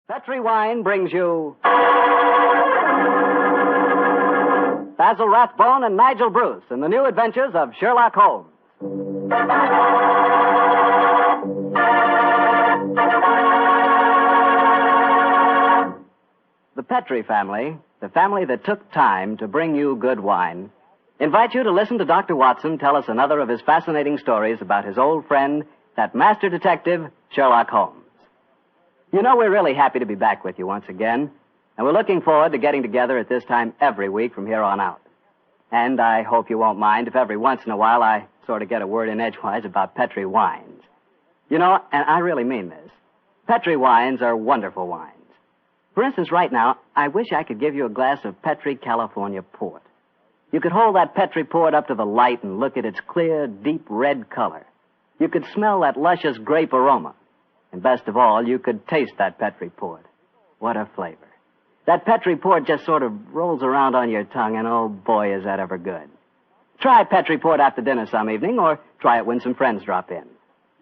Petri Wine brings you Basil Rathbone and Nigel Bruce in the new adventures of Sherlock Holmes. The Petri family, the family that took time to bring you good wine, invite you to listen to Dr. Watson tell us another of his fascinating stories about his old friend, that master detective, Sherlock Holmes. You know, we're really happy to be back with you once again, and we're looking forward to getting together at this time every week from here on out. And I hope you won't mind if every once in a while I sort of get a word in edgewise about Petri wines. You know, and I really mean this, Petri wines are wonderful wines. For instance, right now, I wish I could give you a glass of Petri California port. You could hold that Petri port up to the light and look at its clear, deep red color. You could smell that luscious grape aroma. And best of all, you could taste that Petri port. What a flavor. That Petri port just sort of rolls around on your tongue, and oh boy, is that ever good. Try Petri port after dinner some evening, or try it when some friends drop in.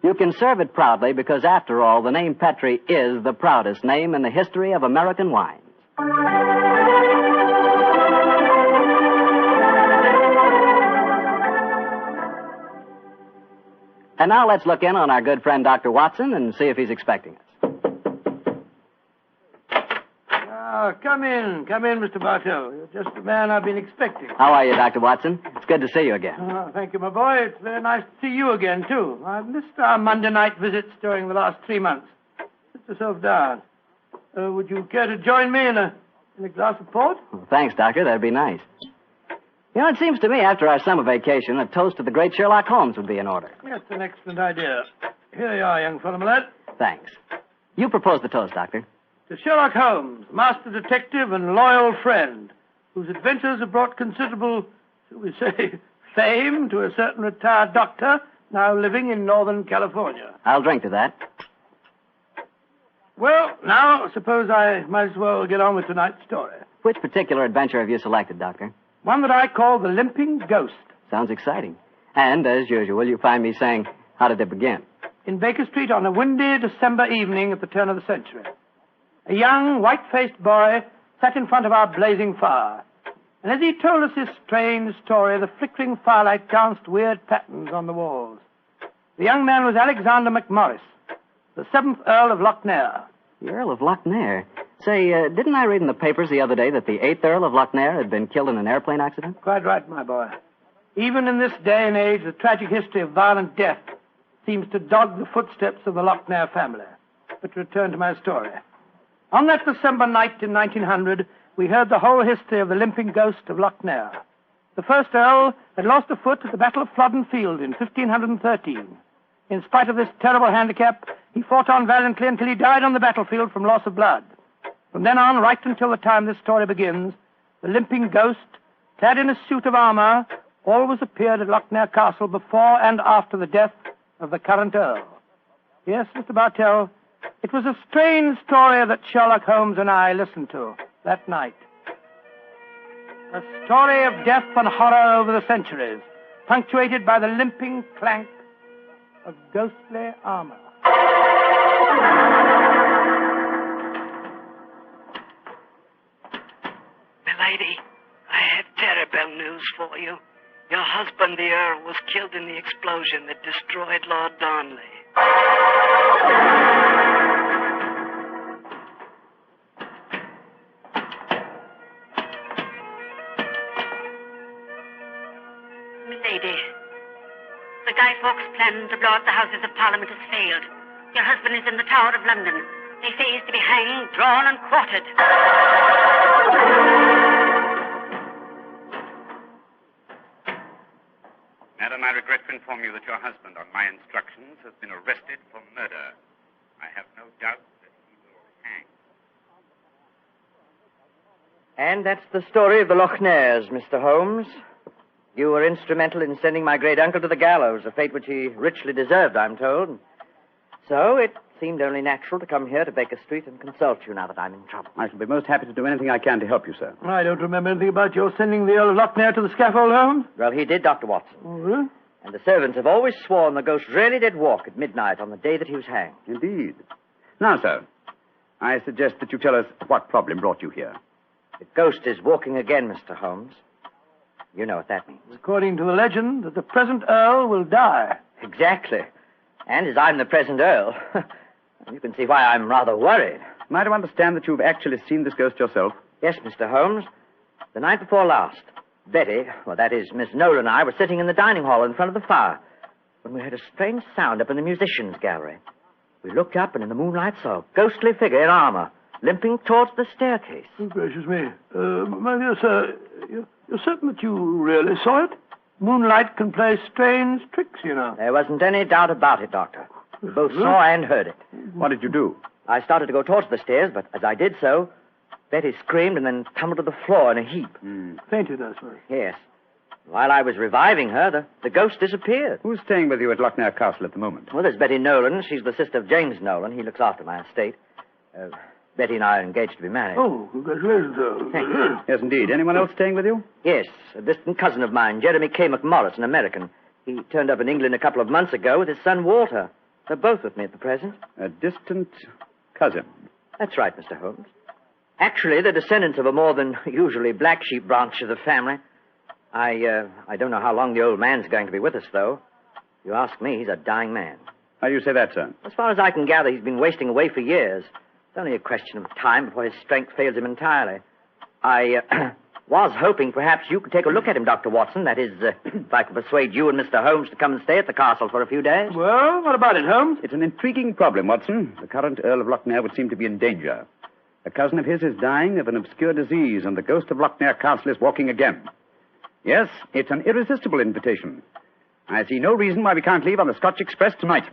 You can serve it proudly because, after all, the name Petri is the proudest name in the history of American wines. And now let's look in on our good friend Dr. Watson and see if he's expecting us. Come in, Mr. Bartell. You're just the man I've been expecting. How are you, Dr. Watson? It's good to see you again. Thank you, my boy. It's very nice to see you again, too. I've missed our Monday night visits during the last 3 months. Sit yourself down. Would you care to join me in a glass of port? Well, thanks, Doctor. That'd be nice. You know, it seems to me after our summer vacation, a toast to the great Sherlock Holmes would be in order. That's an excellent idea. Here you are, young fellow, my lad. Thanks. You propose the toast, Doctor. To Sherlock Holmes, master detective and loyal friend, whose adventures have brought considerable, shall we say, fame to a certain retired doctor now living in Northern California. I'll drink to that. Well, now, suppose I might as well get on with tonight's story. Which particular adventure have you selected, Doctor? One that I call the Limping Ghost. Sounds exciting. And, as usual, you find me saying, how did it begin? In Baker Street on a windy December evening at the turn of the century. A young, white-faced boy sat in front of our blazing fire. And as he told us his strange story, the flickering firelight danced weird patterns on the walls. The young man was Alexander McMorris, the 7th Earl of Lochnair. The Earl of Lochnair? Say, didn't I read in the papers the other day that the 8th Earl of Lochnair had been killed in an airplane accident? Quite right, my boy. Even in this day and age, the tragic history of violent death seems to dog the footsteps of the Lochnair family. But to return to my story. On that December night in 1900, we heard the whole history of the Limping Ghost of Lochnair. The first Earl had lost a foot at the Battle of Flodden Field in 1513. In spite of this terrible handicap, he fought on valiantly until he died on the battlefield from loss of blood. From then on, right until the time this story begins, the Limping Ghost, clad in a suit of armor, always appeared at Lochnair Castle before and after the death of the current Earl. Yes, Mr. Bartell, it was a strange story that Sherlock Holmes and I listened to that night. A story of death and horror over the centuries, punctuated by the limping clank of ghostly armor. Milady, I have terrible news for you. Your husband, the Earl, was killed in the explosion that destroyed Lord Darnley. Milady, the Guy Fawkes plan to blow up the Houses of Parliament has failed. Your husband is in the Tower of London. They say he's to be hanged, drawn, and quartered. Madam, I regret to inform you that your husband, on my instructions, has been arrested for murder. I have no doubt that he will hang. And that's the story of the Lochnairs, Mr. Holmes. You were instrumental in sending my great-uncle to the gallows, a fate which he richly deserved, I'm told. So it seemed only natural to come here to Baker Street and consult you now that I'm in trouble. I shall be most happy to do anything I can to help you, sir. I don't remember anything about your sending the Earl of Lochnair to the scaffold, Holmes. Well, he did, Dr. Watson. Oh, really? And the servants have always sworn the ghost really did walk at midnight on the day that he was hanged. Indeed. Now, sir, I suggest that you tell us what problem brought you here. The ghost is walking again, Mr. Holmes. You know what that means. According to the legend, that the present Earl will die. Exactly. And as I'm the present Earl, you can see why I'm rather worried. Am I to understand that you've actually seen this ghost yourself? Yes, Mr. Holmes. The night before last, Betty, well, that is, Miss Nolan and I were sitting in the dining hall in front of the fire when we heard a strange sound up in the musicians' gallery. We looked up and in the moonlight saw a ghostly figure in armor limping towards the staircase. Oh, gracious me. My dear sir, you're certain that you really saw it? Moonlight can play strange tricks, you know. There wasn't any doubt about it, Doctor. We both saw and heard it. What did you do? I started to go towards the stairs, but as I did so, Betty screamed and then tumbled to the floor in a heap. Fainted, I suppose. Yes. While I was reviving her, the ghost disappeared. Who's staying with you at Lochnair Castle at the moment? Well, there's Betty Nolan. She's the sister of James Nolan. He looks after my estate. Betty and I are engaged to be married. Oh, congratulations, sir. Thank you. Yes, indeed. Anyone else staying with you? Yes, a distant cousin of mine, Jeremy K. McMorris, an American. He turned up in England a couple of months ago with his son Walter. They're both with me at the present. A distant cousin. That's right, Mr. Holmes. Actually, they're descendants of a more than usually black sheep branch of the family. I don't know how long the old man's going to be with us, though. If you ask me, he's a dying man. How do you say that, sir? As far as I can gather, he's been wasting away for years. It's only a question of time before his strength fails him entirely. I was hoping perhaps you could take a look at him, Dr. Watson. That is, if I could persuade you and Mr. Holmes to come and stay at the castle for a few days. Well, what about it, Holmes? It's an intriguing problem, Watson. The current Earl of Lochnair would seem to be in danger. A cousin of his is dying of an obscure disease, and the ghost of Lochnair Castle is walking again. Yes, it's an irresistible invitation. I see no reason why we can't leave on the Scotch Express tonight.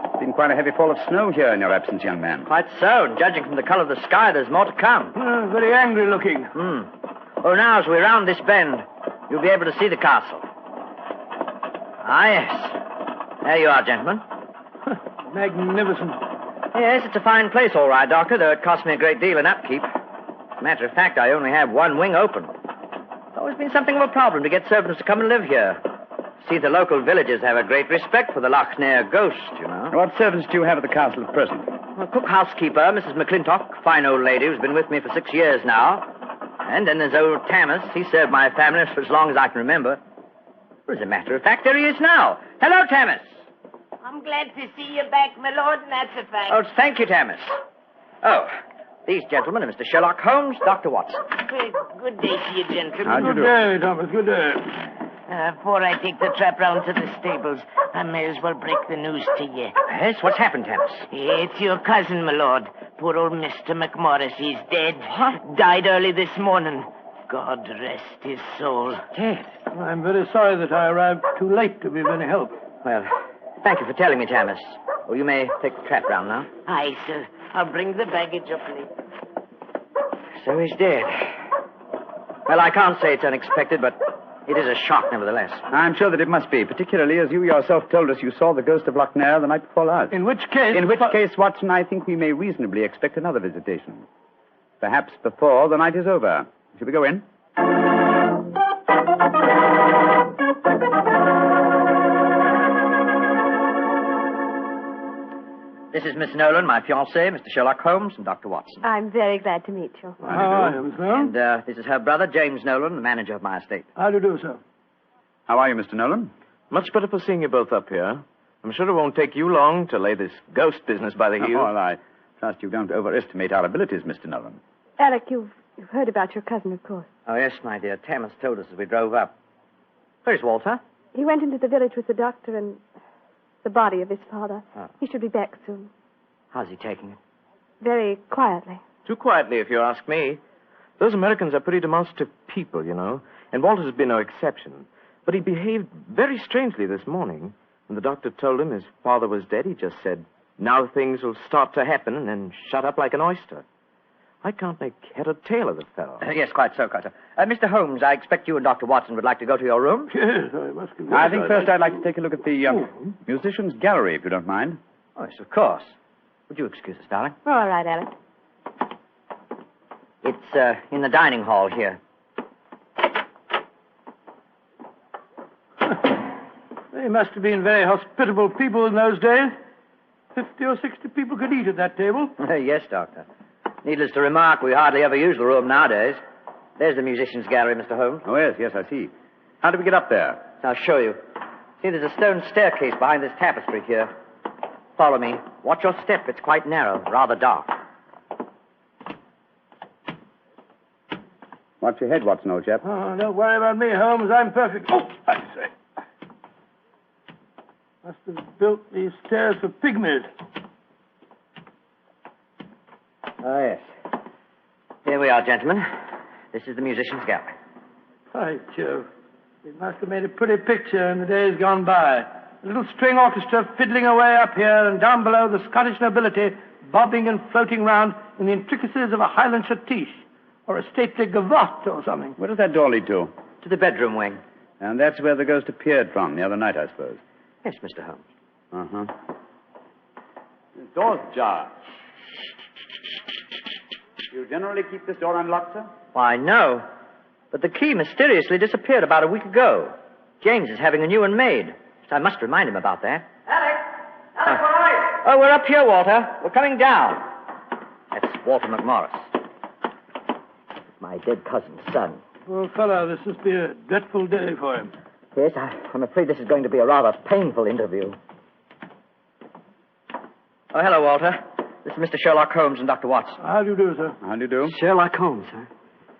It's been quite a heavy fall of snow here in your absence, young man. Quite so, and judging from the color of the sky, there's more to come. Very angry looking. Oh, now, as we round this bend, you'll be able to see the castle. Ah, yes. There you are, gentlemen. Magnificent. Yes, it's a fine place, all right, Doctor, though it cost me a great deal in upkeep. As a matter of fact, I only have one wing open. It's always been something of a problem to get servants to come and live here. See, the local villagers have a great respect for the Lochnair ghost, you know. What servants do you have at the castle at present? Well, cook housekeeper, Mrs. McClintock, fine old lady who's been with me for 6 years now. And then there's old Tammas. He served my family for as long as I can remember. Well, as a matter of fact, there he is now. Hello, Tammas. I'm glad to see you back, my lord, and that's a fact. Oh, thank you, Tammas. Oh, these gentlemen are Mr. Sherlock Holmes, Dr. Watson. Good day to you, gentlemen. How do you Good do? day, Thomas. Good day. Before I take the trap round to the stables, I may as well break the news to you. Yes, what's happened, Tammas? It's your cousin, my lord. Poor old Mr. McMorris. He's dead. What? Died early this morning. God rest his soul. Dead. I'm very sorry that I arrived too late to be of any help. Well, thank you for telling me, Tammas. Oh, you may take the trap round now. Aye, sir. I'll bring the baggage up later. So he's dead. Well, I can't say it's unexpected, but it is a shock, nevertheless. I'm sure that it must be, particularly as you yourself told us you saw the ghost of Lochnair the night before last. In which case... In which case, Watson, I think we may reasonably expect another visitation. Perhaps before the night is over. Shall we go in? This is Miss Nolan, my fiancée, Mr. Sherlock Holmes, and Dr. Watson. I'm very glad to meet you. How are you, Miss Nolan? And this is her brother, James Nolan, the manager of my estate. How do you do, sir? How are you, Mr. Nolan? Much better for seeing you both up here. I'm sure it won't take you long to lay this ghost business by the heels. Oh, well, I trust you don't overestimate our abilities, Mr. Nolan. Alec, you've heard about your cousin, of course. Oh, yes, my dear. Tammas told us as we drove up. Where's Walter? He went into the village with the doctor and the body of his father. Oh. He should be back soon. How's he taking it? Very quietly. Too quietly, if you ask me. Those Americans are pretty demonstrative people, you know, and Walter has been no exception. But he behaved very strangely this morning. When the doctor told him his father was dead, he just said, now things will start to happen, and then shut up like an oyster. I can't make head or tail of the fellow. Yes, quite so, Carter. Mr. Holmes, I expect you and Dr. Watson would like to go to your room. Yes, I must confess. I think first I'd like to take a look at the musicians' gallery, if you don't mind. Oh, yes, of course. Would you excuse us, darling? All right, Alec. It's in the dining hall here. They must have been very hospitable people in those days. 50 or 60 people could eat at that table. Yes, Doctor. Needless to remark, we hardly ever use the room nowadays. There's the musicians' gallery, Mr. Holmes. Oh, yes, I see. How do we get up there? I'll show you. See, there's a stone staircase behind this tapestry here. Follow me. Watch your step. It's quite narrow, rather dark. Watch your head, Watson, old chap. Oh, don't worry about me, Holmes. I'm perfect. Oh, I say. Must have built these stairs for pygmies. Oh, yes. Here we are, gentlemen. This is the musicians' gallery. By Jove. It must have made a pretty picture in the days gone by. A little string orchestra fiddling away up here, and down below the Scottish nobility bobbing and floating round in the intricacies of a Highland schottische, or a stately gavotte or something. Where does that door lead to? To the bedroom wing. And that's where the ghost appeared from the other night, I suppose. Yes, Mr. Holmes. Uh-huh. The door's ajar. You generally keep this door unlocked, sir? Why, no. But the key mysteriously disappeared about a week ago. James is having a new one made, so I must remind him about that. Alex, where are you? Oh, we're up here, Walter. We're coming down. That's Walter McMorris. My dead cousin's son. Poor fellow, this must be a dreadful day for him. Yes, I'm afraid this is going to be a rather painful interview. Oh, hello, Walter. This is Mr. Sherlock Holmes and Dr. Watson. How do you do, sir? How do you do? Sherlock Holmes, huh?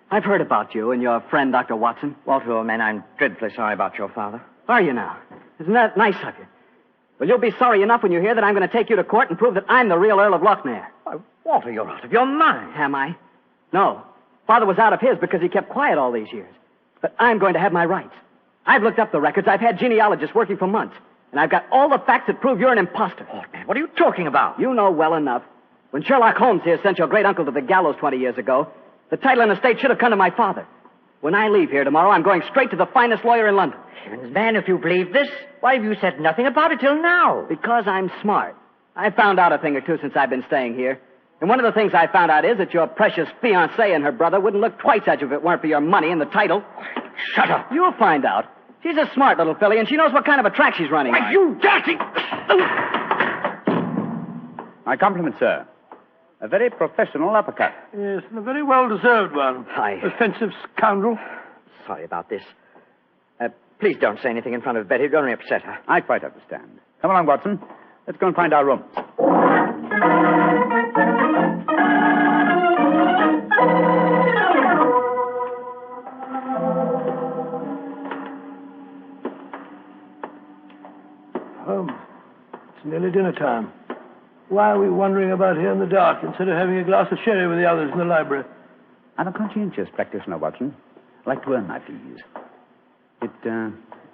I've heard about you and your friend, Dr. Watson. Walter, old man, I'm dreadfully sorry about your father. Are you now? Isn't that nice of you? Well, you'll be sorry enough when you hear that I'm going to take you to court and prove that I'm the real Earl of Lochnair. Why, Walter, you're out of your mind. Am I? No. Father was out of his because he kept quiet all these years. But I'm going to have my rights. I've looked up the records. I've had genealogists working for months. And I've got all the facts that prove you're an imposter. Oh, man, what are you talking about? You know well enough. When Sherlock Holmes here sent your great-uncle to the gallows 20 years ago, the title and estate should have come to my father. When I leave here tomorrow, I'm going straight to the finest lawyer in London. Heavens, man, if you believe this, why have you said nothing about it till now? Because I'm smart. I found out a thing or two since I've been staying here. And one of the things I found out is that your precious fiancée and her brother wouldn't look twice at you if it weren't for your money and the title. Shut up. You'll find out. She's a smart little filly, and she knows what kind of a track she's running on. You dirty... My compliments, sir. A very professional uppercut. Yes, and a very well-deserved one. Offensive scoundrel. Sorry about this. Please don't say anything in front of Betty. It'll only upset her. I quite understand. Come along, Watson. Let's go and find our rooms. Holmes, it's nearly dinner time. Why are we wandering about here in the dark instead of having a glass of sherry with the others in the library? I'm a conscientious practitioner, Watson. I like to earn my fees. It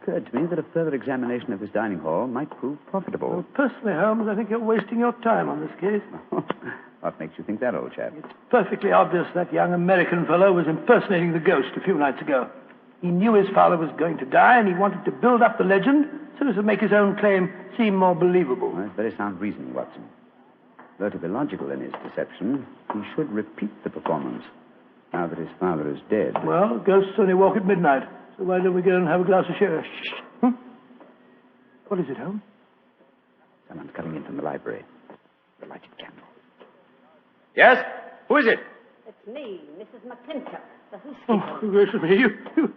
occurred to me that a further examination of this dining hall might prove profitable. Well, personally, Holmes, I think you're wasting your time on this case. What makes you think that, old chap? It's perfectly obvious that young American fellow was impersonating the ghost a few nights ago. He knew his father was going to die, and he wanted to build up the legend so as to make his own claim seem more believable. Well, that's very sound reasoning, Watson. Though to be logical in his deception, he should repeat the performance now that his father is dead. Well, ghosts only walk at midnight, so why don't we go and have a glass of sherry? Shh. What is it, Holmes? Someone's coming in from the library. The lighted candle. Yes? Who is it? It's me, Mrs. McClintock, the Oh, housekeeper. gracious me, you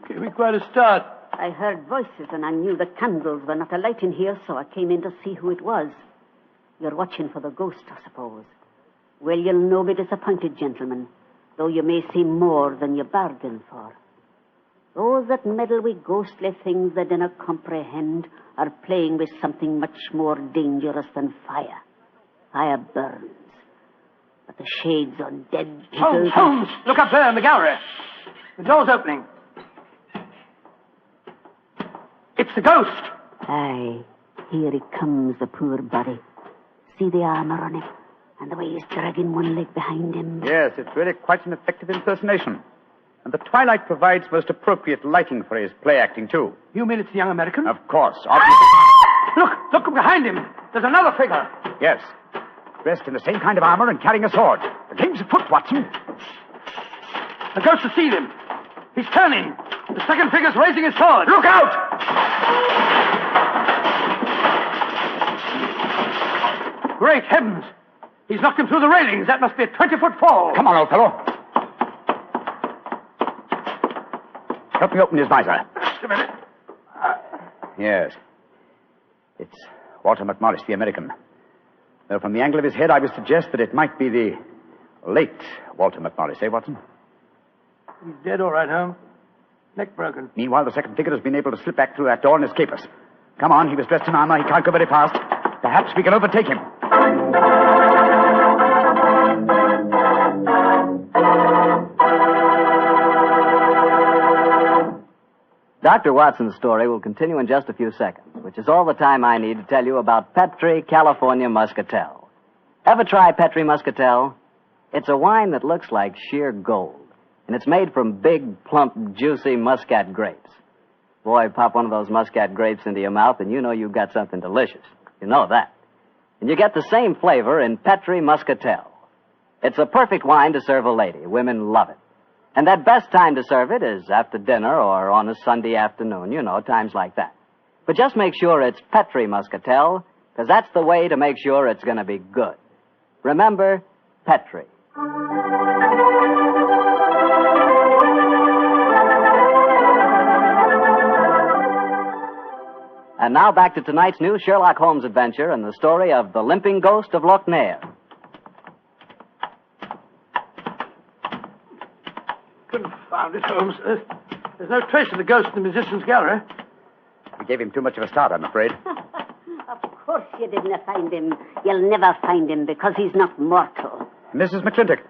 gave me quite a start. I heard voices and I knew the candles were not alight in here, so I came in to see who it was. You're watching for the ghost, I suppose. Well, you'll no be disappointed, gentlemen, though you may see more than you bargained for. Those that meddle with ghostly things they dinna comprehend are playing with something much more dangerous than fire. Fire burns. But the shades on dead people... Holmes! Look up there in the gallery. The door's opening. It's the ghost. Aye, here he comes, the poor body. See the armor on him, and the way he's dragging one leg behind him. Yes, it's really quite an effective impersonation. And the twilight provides most appropriate lighting for his play acting, too. You mean it's the young American? Of course, obviously. Look behind him. There's another figure. Yes. Dressed in the same kind of armor and carrying a sword. The game's afoot, Watson. The ghost has seen him. He's turning. The second figure's raising his sword. Look out! Great heavens! He's knocked him through the railings. That must be a 20-foot fall. Come on, old fellow. Help me open his visor. Just a minute. Yes. It's Walter McMorris, the American. Though from the angle of his head, I would suggest that it might be the late Walter McMorris, eh, Watson? He's dead, all right, Holmes. Neck broken. Meanwhile, the second figure has been able to slip back through that door and escape us. Come on, he was dressed in armor. He can't go very fast. Perhaps we can overtake him. Dr. Watson's story will continue in just a few seconds, which is all the time I need to tell you about Petri California Muscatel. Ever try Petri Muscatel? It's a wine that looks like sheer gold, and it's made from big, plump, juicy muscat grapes. Boy, pop one of those muscat grapes into your mouth, and you know you've got something delicious. You know that. And you get the same flavor in Petri Muscatel. It's a perfect wine to serve a lady. Women love it. And that best time to serve it is after dinner or on a Sunday afternoon, you know, times like that. But just make sure it's Petri Muscatel, because that's the way to make sure it's going to be good. Remember, Petri. And now back to tonight's new Sherlock Holmes adventure and the story of the Limping Ghost of Lochnair. Confound it, Holmes. There's no trace of the ghost in the musician's gallery. We gave him too much of a start, I'm afraid. Of course you didn't find him. You'll never find him because he's not mortal. Mrs. McClintock,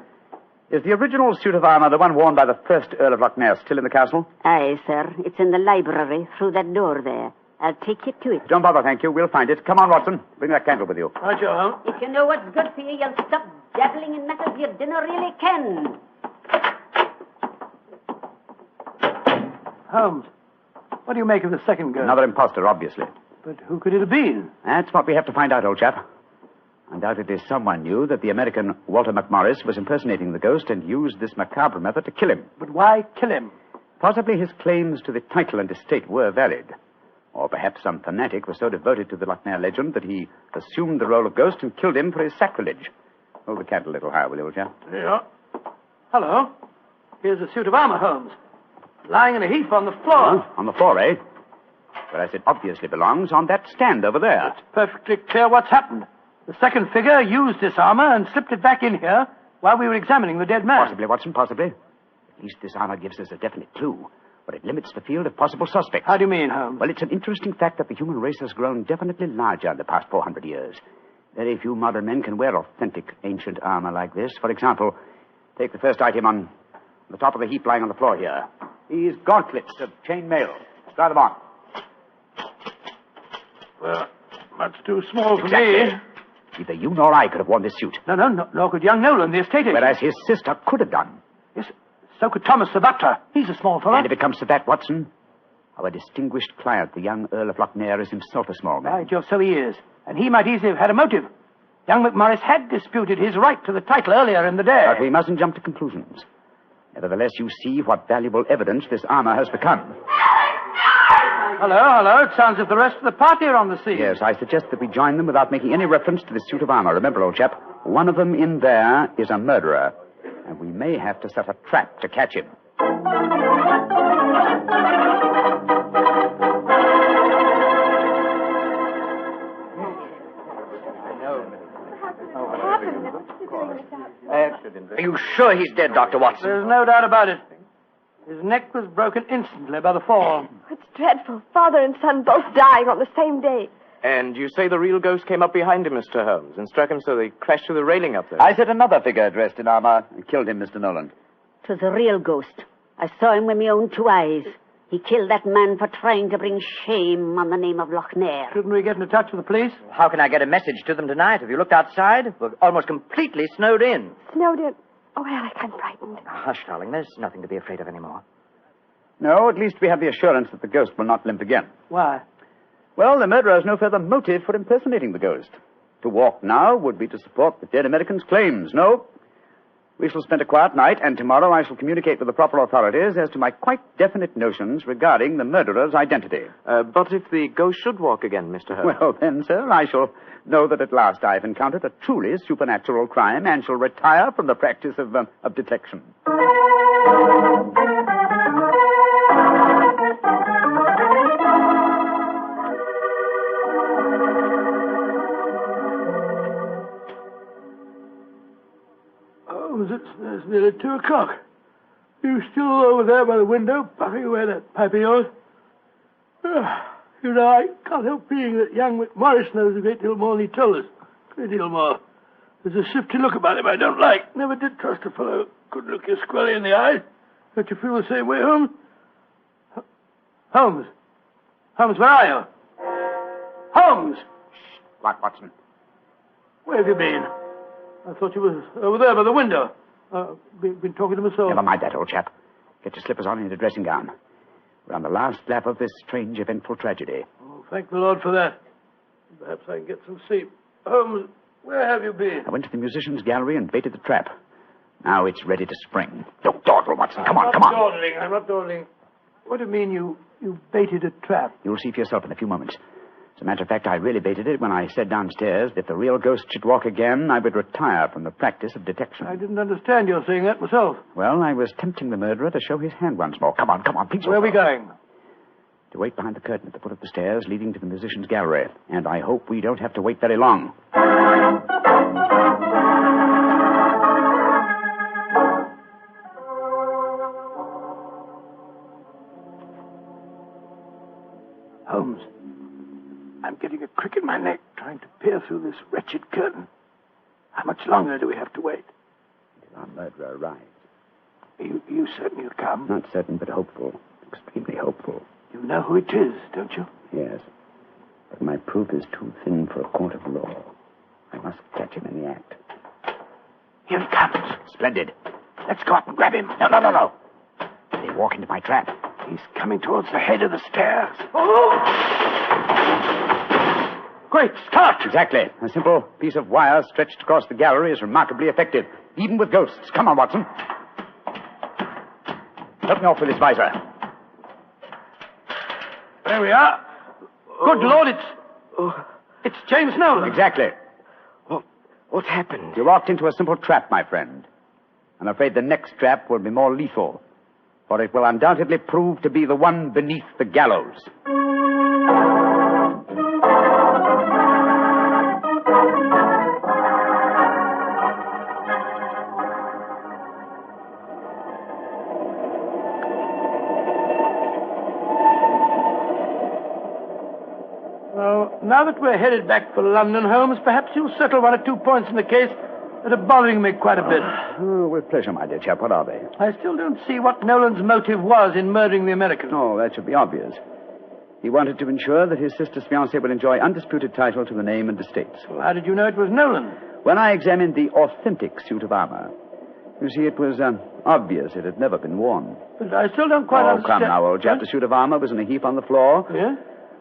is the original suit of armor, the one worn by the first Earl of Lochnair, still in the castle? Aye, sir. It's in the library through that door there. I'll take you to it. Don't bother, thank you. We'll find it. Come on, Watson. Bring that candle with you. Right, Joe, Holmes. If you know what's good for you, you'll stop dabbling in matters you dinner really can. Holmes, what do you make of the second ghost? Another imposter, obviously. But who could it have been? That's what we have to find out, old chap. Undoubtedly someone knew that the American Walter McMorris was impersonating the ghost and used this macabre method to kill him. But why kill him? Possibly his claims to the title and estate were valid. Or perhaps some fanatic was so devoted to the Lochnair legend that he assumed the role of ghost and killed him for his sacrilege. Hold the candle a little higher, will you, old chap? Yeah. Hello. Here's a suit of armor, Holmes. Lying in a heap on the floor. Oh, on the floor, eh? Whereas it obviously belongs on that stand over there. It's perfectly clear what's happened. The second figure used this armor and slipped it back in here while we were examining the dead man. Possibly, Watson, possibly. At least this armor gives us a definite clue, but it limits the field of possible suspects. How do you mean, Holmes? Well, it's an interesting fact that the human race has grown definitely larger in the past 400 years. Very few modern men can wear authentic ancient armor like this. For example, take the first item on the top of the heap lying on the floor here. These gauntlets of chain mail. Try them on. Well, that's too small for Exactly. me. Neither you nor I could have worn this suit. No, nor could young Nolan, the estate agent. Whereas his sister could have done. Yes, so could Thomas the butler. He's a small fellow. And if it comes to that, Watson, our distinguished client, the young Earl of Lochnair, is himself a small man. By Jove, so he is. And he might easily have had a motive. Young McMorris had disputed his right to the title earlier in the day. But we mustn't jump to conclusions. Nevertheless, you see what valuable evidence this armor has become. Hello. It sounds as if the rest of the party are on the scene. Yes, I suggest that we join them without making any reference to this suit of armor. Remember, old chap, one of them in there is a murderer, and we may have to set a trap to catch him. Are you sure he's dead, Dr. Watson? There's no doubt about it. His neck was broken instantly by the fall. It's dreadful. Father and son both dying on the same day. And you say the real ghost came up behind him, Mr. Holmes, and struck him so they crashed through the railing up there. I said another figure dressed in armor and killed him, Mr. Nolan. 'Twas a real ghost. I saw him with my own two eyes. He killed that man for trying to bring shame on the name of Lochnair. Shouldn't we get into touch with the police? How can I get a message to them tonight? Have you looked outside? We're almost completely snowed in. Snowed in. Oh, Alec, I'm frightened. Hush, darling. There's nothing to be afraid of anymore. No, at least we have the assurance that the ghost will not limp again. Why? Well, the murderer has no further motive for impersonating the ghost. To walk now would be to support the dead American's claims. No, We shall spend a quiet night, and tomorrow I shall communicate with the proper authorities as to my quite definite notions regarding the murderer's identity. But if the ghost should walk again, Mr. Holmes? Well, then, sir, I shall know that at last I've encountered a truly supernatural crime and shall retire from the practice of detection. It's nearly 2 o'clock. You still over there by the window, puffing away that pipe of yours? You know, I can't help feeling that young McMorris knows a great deal more than he told us. A great deal more. There's a shifty look about him I don't like. Never did trust a fellow who couldn't look you squarely in the eye. Don't you feel the same way, Holmes? Holmes? Holmes, where are you? Holmes! What, Watson? Where have you been? I thought you were over there by the window. Been talking to myself. Never mind that, old chap. Get your slippers on and your dressing gown. We're on the last lap of this strange, eventful tragedy. Oh, thank the Lord for that. Perhaps I can get some sleep. Holmes, where have you been? I went to the musicians' gallery and baited the trap. Now it's ready to spring. Don't dawdle, Watson. Come on. I'm not dawdling. What do you mean you baited a trap? You'll see for yourself in a few moments. As a matter of fact, I really baited it when I said downstairs that if the real ghost should walk again, I would retire from the practice of detection. I didn't understand your saying that myself. Well, I was tempting the murderer to show his hand once more. Come on, please. Where are we going? To wait behind the curtain at the foot of the stairs leading to the musicians' gallery. And I hope we don't have to wait very long. Holmes, I'm getting a crick in my neck trying to peer through this wretched curtain. How much longer do we have to wait? Until our murderer arrives. Are you certain he'll come? Not certain, but hopeful. Extremely hopeful. You know who it is, don't you? Yes. But my proof is too thin for a court of law. I must catch him in the act. Here he comes. Splendid. Let's go up and grab him. No. They walk into my trap. He's coming towards the head of the stairs. Oh! Great Scott! Exactly. A simple piece of wire stretched across the gallery is remarkably effective, even with ghosts. Come on, Watson. Help me off with this visor. There we are. Good Lord, it's James Nolan. Exactly. What happened? You walked into a simple trap, my friend. I'm afraid the next trap will be more lethal, for it will undoubtedly prove to be the one beneath the gallows. Now that we're headed back for London, Holmes, perhaps you'll settle 1 or 2 points in the case that are bothering me quite a bit. Oh, with pleasure, my dear chap. What are they? I still don't see what Nolan's motive was in murdering the American. Oh, that should be obvious. He wanted to ensure that his sister's fiancé would enjoy undisputed title to the name and estates. Well, how did you know it was Nolan? When I examined the authentic suit of armor, you see, it was obvious it had never been worn. But I still don't quite understand. Oh, come now, old chap. The suit of armor was in a heap on the floor. Yeah?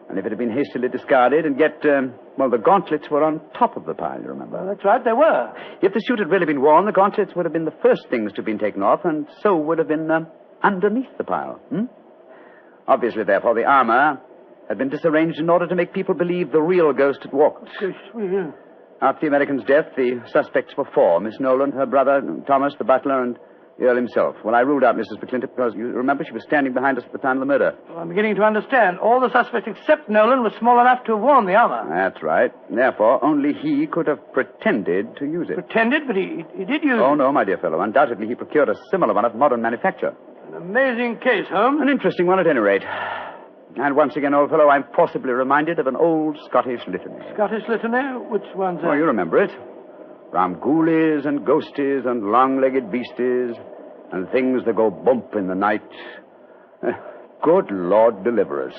And if it had been hastily discarded, and yet, the gauntlets were on top of the pile, you remember? Well, that's right, they were. If the suit had really been worn, the gauntlets would have been the first things to have been taken off, and so would have been underneath the pile. Obviously, therefore, the armor had been disarranged in order to make people believe the real ghost had walked. Yeah. After the American's death, the suspects were 4. Miss Nolan, her brother, Thomas, the butler, and the Earl himself. Well, I ruled out Mrs. McClintock because, you remember, she was standing behind us at the time of the murder. Well, I'm beginning to understand. All the suspects except Nolan were small enough to have worn the armor. That's right. Therefore, only he could have pretended to use it. Pretended? But he did use it. Oh, no, my dear fellow. Undoubtedly, he procured a similar one of modern manufacture. An amazing case, Holmes. An interesting one, at any rate. And once again, old fellow, I'm possibly reminded of an old Scottish litany. Scottish litany? Which one's that? Oh, you remember it. From ghoulies and ghosties and long-legged beasties and things that go bump in the night. Good Lord, deliver us.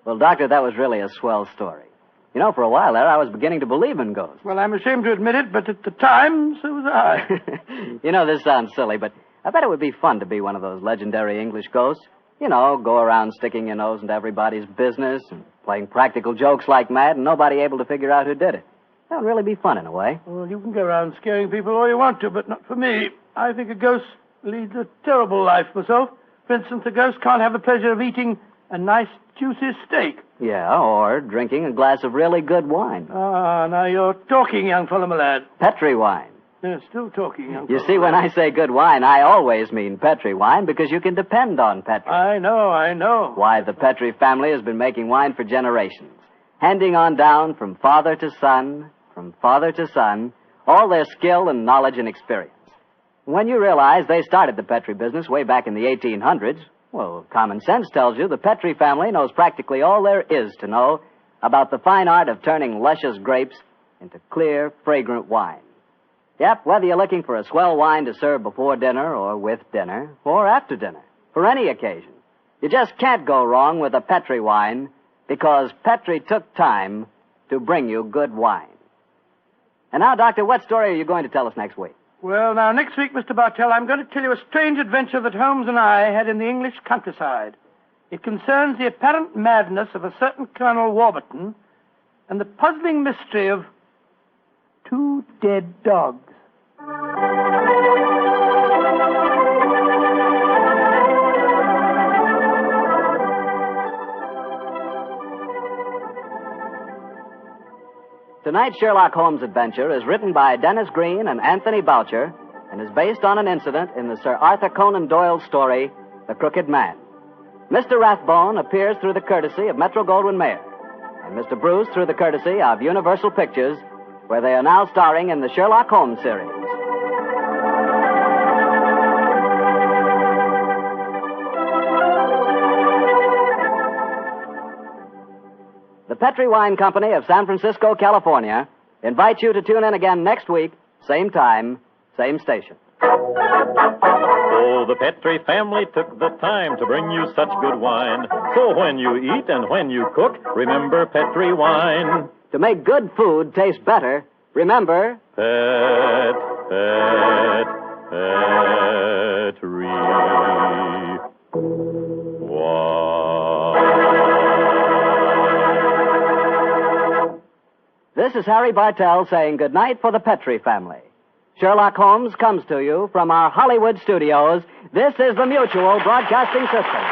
Well, Doctor, that was really a swell story. You know, for a while there, I was beginning to believe in ghosts. Well, I'm ashamed to admit it, but at the time, so was I. You know, this sounds silly, but I bet it would be fun to be one of those legendary English ghosts. You know, go around sticking your nose into everybody's business and playing practical jokes like mad and nobody able to figure out who did it. That would really be fun in a way. Well, you can go around scaring people all you want to, but not for me. I think a ghost leads a terrible life myself. For instance, a ghost can't have the pleasure of eating a nice, juicy steak. Yeah, or drinking a glass of really good wine. Ah, now you're talking, young fellow, my lad. Petri wine. Yeah, still talking, young You fellow. see, when I say good wine, I always mean Petri wine because you can depend on Petri. I know. Why, the Petri family has been making wine for generations, handing on down from father to son, all their skill and knowledge and experience. When you realize they started the Petri business way back in the 1800s, well, common sense tells you the Petri family knows practically all there is to know about the fine art of turning luscious grapes into clear, fragrant wine. Yep, whether you're looking for a swell wine to serve before dinner or with dinner or after dinner, for any occasion, you just can't go wrong with a Petri wine because Petri took time to bring you good wine. And now, Doctor, what story are you going to tell us next week? Well, now, next week, Mr. Bartell, I'm going to tell you a strange adventure that Holmes and I had in the English countryside. It concerns the apparent madness of a certain Colonel Warburton and the puzzling mystery of 2 dead dogs. Tonight's Sherlock Holmes adventure is written by Dennis Green and Anthony Boucher and is based on an incident in the Sir Arthur Conan Doyle story, The Crooked Man. Mr. Rathbone appears through the courtesy of Metro-Goldwyn-Mayer, and Mr. Bruce through the courtesy of Universal Pictures, where they are now starring in the Sherlock Holmes series. The Petri Wine Company of San Francisco, California, invites you to tune in again next week, same time, same station. Oh, the Petri family took the time to bring you such good wine. So when you eat and when you cook, remember Petri wine. To make good food taste better, remember... Petri wine. This is Harry Bartell saying goodnight for the Petri family. Sherlock Holmes comes to you from our Hollywood studios. This is the Mutual Broadcasting System.